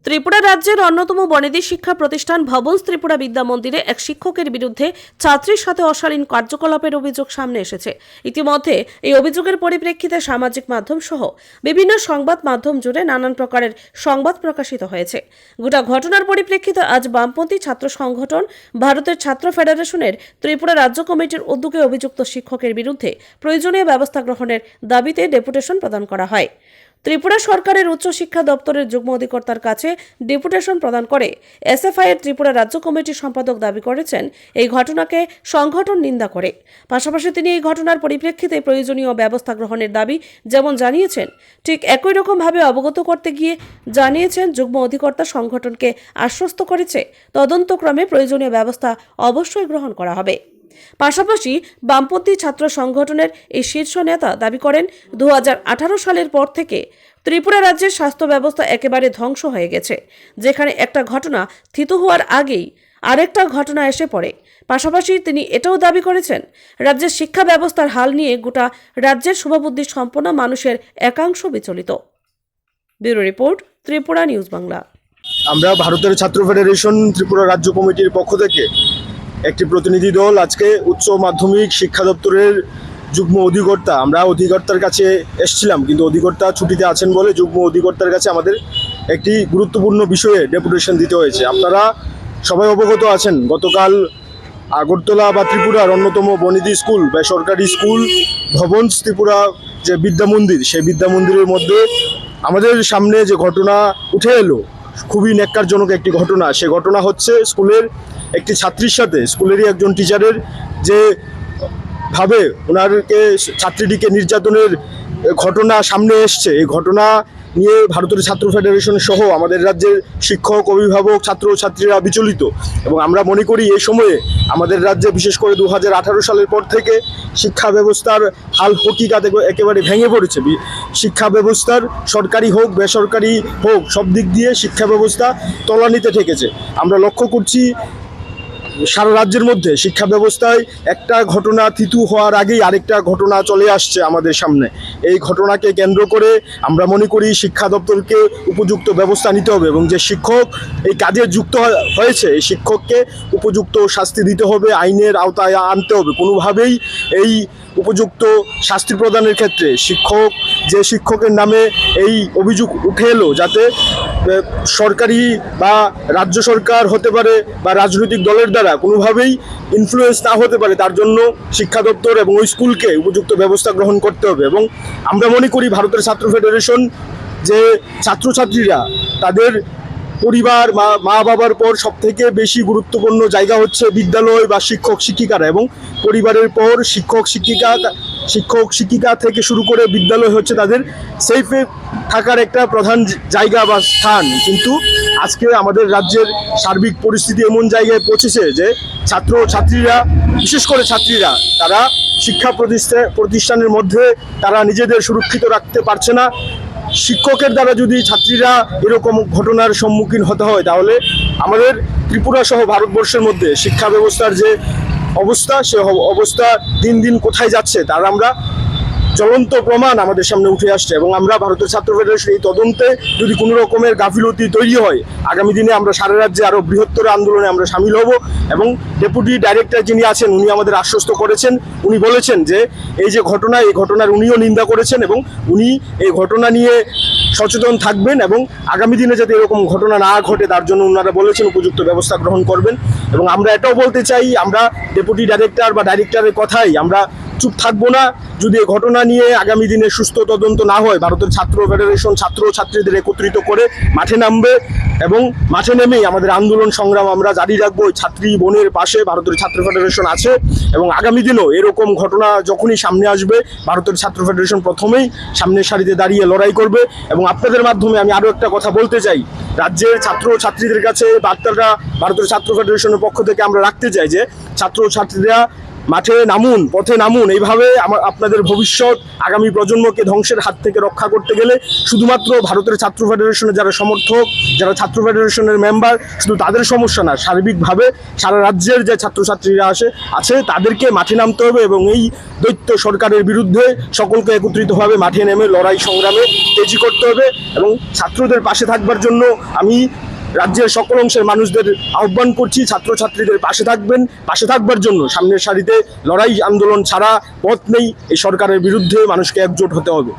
ত্রিপুরা রাজ্যের অন্যতম বনেদি শিক্ষা প্রতিষ্ঠান ভবন ত্রিপুরা বিদ্যা মন্দিরে এক শিক্ষকের বিরুদ্ধে ছাত্রীর সাথে অশালীন কার্যকলাপের অভিযোগ সামনে এসেছে। ইতিমধ্যে এই অভিযোগের পরিপ্রেক্ষিতে সামাজিক মাধ্যম সহ বিভিন্ন সংবাদ মাধ্যম জুড়ে নানান প্রকারের সংবাদ প্রকাশিত হয়েছে। গোটা ঘটনার পরিপ্রেক্ষিতে আজ বামপন্থী ছাত্র সংগঠন ভারতের ছাত্র ফেডারেশনের ত্রিপুরা রাজ্য কমিটির উদ্যোগে অভিযুক্ত শিক্ষকের বিরুদ্ধে প্রয়োজনীয় ব্যবস্থা গ্রহণের দাবিতে ডেপুটেশন প্রদান করা হয়। ত্রিপুরা সরকারের উচ্চ শিক্ষা দপ্তরের যুগ্ম অধিকর্তার কাছে ডেপুটেশন প্রদান করে এসএফআই এর ত্রিপুরা রাজ্য কমিটির সম্পাদক দাবি করেছেন এই ঘটনাকে সংগঠন নিন্দা করে। পাশাপাশি তিনি এই ঘটনার পরিপ্রেক্ষিতে প্রয়োজনীয় ব্যবস্থা গ্রহণের দাবি যেমন জানিয়েছেন, ঠিক একই রকমভাবে অবগত করতে গিয়ে জানিয়েছেন যুগ্ম অধিকর্তা সংগঠনকে আশ্বস্ত করেছে তদন্তক্রমে প্রয়োজনীয় ব্যবস্থা অবশ্যই গ্রহণ করা হবে। পাশাপাশি বামপন্থী ছাত্র সংগঠনের এই শীর্ষ নেতা দাবি করেন 2018 সালের পর থেকে ত্রিপুরা রাজ্যের স্বাস্থ্য ব্যবস্থা একেবারে ধ্বংস হয়ে গেছে, যেখানে একটা ঘটনা থিতু হওয়ার আগেই আরেকটা ঘটনা এসে পড়ে। পাশাপাশি তিনি এটাও দাবি করেছেন রাজ্যের শিক্ষা ব্যবস্থার হাল নিয়ে গোটা রাজ্যের শুভবুদ্ধি সম্পন্ন মানুষের একাংশ বিচলিত। Bureau report, Tripura news Bangla. আমরা ভারতের ছাত্র ফেডারেশন ত্রিপুরা রাজ্য কমিটির পক্ষ থেকে একটি প্রতিনিধি দল আজকে উচ্চ মাধ্যমিক শিক্ষা দপ্তরের যুগ্ম অধিকর্তা, আমরা অধিকর্তার কাছে এসেছিলাম, কিন্তু অধিকর্তা ছুটিতে আছেন বলে যুগ্ম অধিকর্তার কাছে আমাদের একটি গুরুত্বপূর্ণ বিষয়ে ডেপুটেশন দিতে হয়েছে। আপনারা সবাই অবগত আছেন, গতকাল আগরতলা বা ত্রিপুরার অন্যতম বনেদি স্কুল বেসরকারি স্কুল ভবন ত্রিপুরা যে বিদ্যা মন্দির, সেই বিদ্যা মন্দিরের মধ্যে আমাদের সামনে যে ঘটনা উঠে এলো, খুবই ন্যাক্কারজনক একটি ঘটনা। সে ঘটনা হচ্ছে স্কুলের একটি ছাত্রীর সাথে স্কুলেরই একজন টিচারের যে ভাবে ওনারকে ছাত্রীটিকে নির্যাতনের ঘটনা সামনে এসছে। এই ঘটনা নিয়ে ভারতের ছাত্র ফেডারেশন সহ আমাদের রাজ্যের শিক্ষক, অভিভাবক, ছাত্র ছাত্রীরা বিচলিত। এবং আমরা মনে করি এই সময়ে আমাদের রাজ্যে বিশেষ করে 2018 সালের পর থেকে শিক্ষা ব্যবস্থার হাল হকিকাত একেবারে ভেঙে পড়েছে। শিক্ষা ব্যবস্থার সরকারি হোক বেসরকারি হোক, সব দিক দিয়ে শিক্ষা ব্যবস্থা তলানিতে ঠেকেছে। আমরা লক্ষ্য করছি সারা রাজ্যের মধ্যে শিক্ষা ব্যবস্থায় একটা ঘটনা থিতু হওয়ার আগেই আরেকটা ঘটনা চলে আসছে আমাদের সামনে। এই ঘটনাকে কেন্দ্র করে আমরা মনে করি শিক্ষা দপ্তরকে উপযুক্ত ব্যবস্থা নিতে হবে এবং যে শিক্ষক এই কাজে যুক্ত হয়েছে এই শিক্ষককে উপযুক্ত শাস্তি দিতে হবে, আইনের আওতায় আনতে হবে। কোনোভাবেই এই উপযুক্ত শাস্তি প্রদানের ক্ষেত্রে যে শিক্ষকের নামে এই অভিযোগ উঠে এলো, যাতে সরকারি বা রাজ্য সরকার হতে পারে বা রাজনৈতিক দলের দ্বারা কোনোভাবেই ইনফ্লুয়েন্স না হতে পারে, তার জন্য শিক্ষা দপ্তর এবং ওই স্কুলকে উপযুক্ত ব্যবস্থা গ্রহণ করতে হবে। এবং আমরা মনে করি ভারতের ছাত্র ফেডারেশন যে ছাত্রছাত্রীরা তাদের পরিবার মা বাবার পর সবথেকে বেশি গুরুত্বপূর্ণ জায়গা হচ্ছে বিদ্যালয় বা শিক্ষক শিক্ষিকারা, এবং পরিবারের পর শিক্ষক শিক্ষিকা থেকে শুরু করে বিদ্যালয় হচ্ছে তাদের সেফে থাকার একটা প্রধান জায়গা বা স্থান। কিন্তু আজকে আমাদের রাজ্যের সার্বিক পরিস্থিতি এমন জায়গায় পৌঁছেছে যে ছাত্রছাত্রীরা, বিশেষ করে ছাত্রীরা, তারা শিক্ষা প্রতিষ্ঠানের মধ্যে তারা নিজেদের সুরক্ষিত রাখতে পারছে না। শিক্ষকের দ্বারা যদি ছাত্রীরা এরকম ঘটনার সম্মুখীন হতে হয়, তাহলে আমাদের ত্রিপুরা সহ ভারতবর্ষের মধ্যে শিক্ষা ব্যবস্থার যে অবস্থা, সে অবস্থা দিন দিন কোথায় যাচ্ছে তার আমরা জ্বলন্ত প্রমাণ আমাদের সামনে উঠে আসছে। এবং আমরা ভারতের ছাত্র ফেডারেশন এই তদন্তে যদি কোনো রকমের গাফিলতি তৈরি হয়, আগামী দিনে আমরা সারা রাজ্যে আরও বৃহত্তর আন্দোলনে আমরা সামিল হব। এবং ডেপুটি ডাইরেক্টর যিনি আছেন উনি আমাদের আশ্বস্ত করেছেন, উনি বলেছেন যে এই যে ঘটনা, এই ঘটনার উনিও নিন্দা করেছেন এবং উনি এই ঘটনা নিয়ে সচেতন থাকবেন এবং আগামী দিনে যাতে এরকম ঘটনা না ঘটে তার জন্য ওনারা বলেছেন উপযুক্ত ব্যবস্থা গ্রহণ করবেন। এবং আমরা এটাও বলতে চাই, আমরা ডেপুটি ডাইরেক্টর বা ডাইরেক্টরের কথাই আমরা চুপ থাকবো না। যদি এই ঘটনা নিয়ে আগামী দিনে সুস্থ তদন্ত না হয়, ভারতের ছাত্র ফেডারেশন ছাত্র ছাত্রীদের একত্রিত করে মাঠে নামবে এবং মাঠে নেমেই আমাদের আন্দোলন সংগ্রাম আমরা জারি রাখবো। ছাত্রী বোনের পাশে ভারতের ছাত্র ফেডারেশন আছে এবং আগামী দিনেও এরকম ঘটনা যখনই সামনে আসবে, ভারতের ছাত্র ফেডারেশন প্রথমেই সামনের সারিতে দাঁড়িয়ে লড়াই করবে। এবং আপনাদের মাধ্যমে আমি আরও একটা কথা বলতে চাই, রাজ্যের ছাত্র ছাত্রীদের কাছে বার্তাটা ভারতের ছাত্র ফেডারেশনের পক্ষ থেকে আমরা রাখতে চাই যে ছাত্র ছাত্রীরা মাঠে নামুন, পথে নামুন। এইভাবে আপনাদের ভবিষ্যৎ আগামী প্রজন্মকে ধ্বংসের হাত থেকে রক্ষা করতে গেলে শুধুমাত্র ভারতের ছাত্র ফেডারেশনের যারা সমর্থক, যারা ছাত্র ফেডারেশনের মেম্বার, শুধু তাদের সমস্যা না, সার্বিকভাবে সারা রাজ্যের যে ছাত্রছাত্রীরা আছে তাদেরকে মাঠে নামতে হবে এবং এই দৈত্য সরকারের বিরুদ্ধে সকলকে একত্রিতভাবে মাঠে নেমে লড়াই সংগ্রামে তেজি করতে হবে। এবং ছাত্রদের পাশে থাকবার জন্য আমি রাজ্যের সকল অংশের মানুষদের আহ্বান করছি, ছাত্রছাত্রীদের পাশে থাকবার জন্য সামনের সারিতে লড়াই আন্দোলন ছাড়া পথ নেই। এই সরকারের বিরুদ্ধে মানুষকে একজোট হতে হবে।